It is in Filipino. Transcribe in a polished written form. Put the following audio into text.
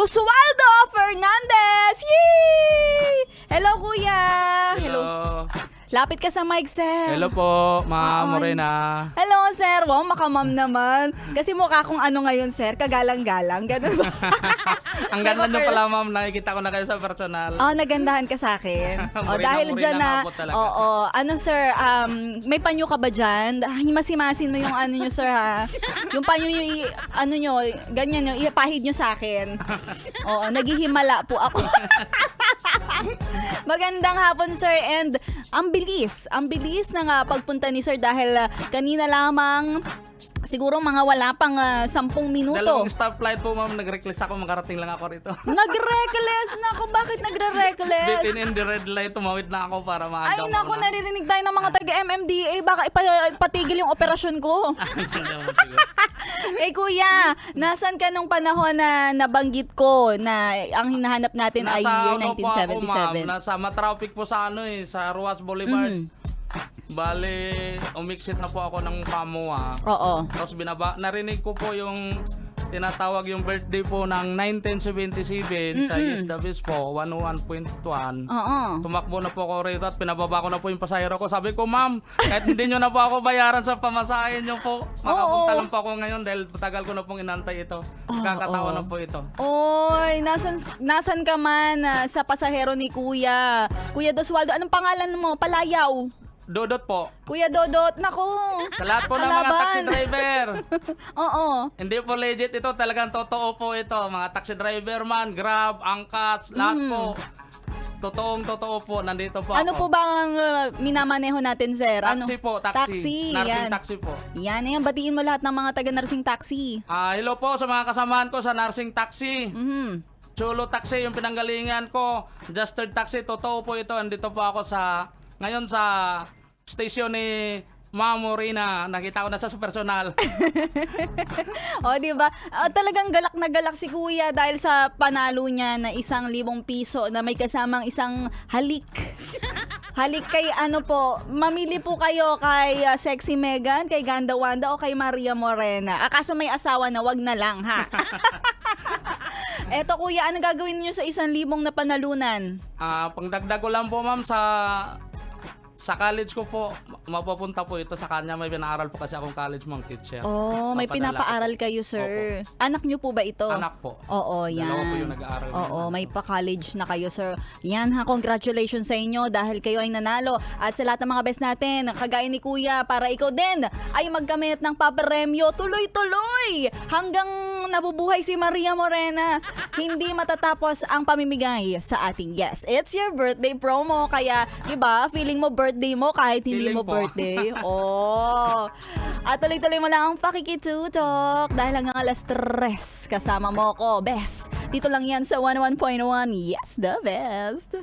Dusualdo Fernandez! Yay! Hello, kuya! Hello. Lapit ka sa mic, sir. Hello po, Ma'am Ay. Morena. Hello, sir. Wow, makamam naman. Kasi mukha kong ano ngayon, sir. Kagalang-galang. Ganun ba? Ang ganda nyo pala, Ma'am. Nakikita ko na kayo sa personal. Oh, nagandahan ka sa akin. Oh, Morena, dahil morena dyan na, nga po talaga. oo. Ano, sir, may panyo ka ba dyan? Himasimasin mo yung ano nyo, sir, ha? Yung panyo nyo, ano nyo, ganyan nyo, ipahid nyo sa akin. Oo, naghihimala po ako. Magandang hapon, sir, and ang bilis na nga pagpunta ni sir dahil kanina lamang siguro mga wala pang 10 minuto. Dalawang stoplight po, Ma'am. Nag-reckless ako. Makarating lang ako rito. Nag-reckless na ako. Bakit nagre-reckless? Within in the red light, tumawid na ako para Ay, maagaw naku, naririnig tayo ng mga taga-MMDA. Baka ipatigil yung operasyon ko. Kuya, nasan ka nung panahon na nabanggit ko na ang hinahanap natin ay year ano po ako, Ma'am? 1977? Nasa matraffic po sa sa Ruas Boulevard. Bale, umiksit na po ako ng Pamuwa. Oo. Tapos narinig ko po yung tinatawag yung birthday po ng 1977 sa Istabis po, 101.1. Oo. Tumakbo na po ako rito at pinababa ko na po yung pasahero ko. Sabi ko, Ma'am, kahit hindi nyo na po ako bayaran sa pamasahin nyo po, makapunta lang po ako ngayon dahil tagal ko na pong inantay ito. Kakatawa na po ito. Oy, nasan ka man sa pasahero ni Kuya? Kuya Dusualdo, anong pangalan mo? Palayaw. Dodot po. Kuya Dodot, nako. Sa lahat po ng mga Kalaban. taxi driver. Oo. Hindi po legit ito. Talagang totoo po ito. Mga taxi driver man, Grab, Angkas, lahat po. Totoo po. Nandito po Ano po ako. ba ang minamaneho natin, sir? Taxi po, taxi. Nursing yan. taxi po. Yan, batiin mo lahat ng mga taga-nursing taxi. Hello po sa mga kasamahan ko sa nursing taxi. Chulo taxi yung pinanggalingan ko. Juster taxi, totoo po ito. Andito po ako ngayon sa station ni Ma'am Morena. Nakita ko na sa personal. O, di ba? Talagang galak na galak si Kuya dahil sa panalo niya na 1,000 piso na may kasamang isang halik. Halik kay ano po, mamili po kayo kay Sexy Megan, kay Ganda Wanda o kay Maria Morena. Akaso may asawa na, wag na lang, ha? Eto, Kuya, ano gagawin niyo sa 1,000 na panalunan? Pangdagdag ko lang po, Ma'am, sa college ko po, mapupunta po ito sa kanya. May pinaaral po kasi akong college, Ma'am, teacher. Oh, may Papadala pinapaaral ko po. kayo, sir. Anak niyo po ba ito? Anak po. Oo, yan. Dalawa po yung nag-aaral. Oo, may pa-college na kayo, sir. Yan ha, congratulations sa inyo dahil kayo ay nanalo. At sa lahat ng mga best natin, kagaya ni Kuya, para ikaw din ay magkamit ng papremyo tuloy-tuloy hanggang nabubuhay si Maria Morena. Hindi matatapos ang pamimigay sa ating yes. It's your birthday promo, kaya, di ba, feeling mo birthday mo kahit hindi Feeling mo po. birthday. Oh. At tuloy-tuloy mo lang ang pakikitutok dahil hanggang alas 3 kasama mo ko, best. Dito lang yan sa 101.1. Yes, the best.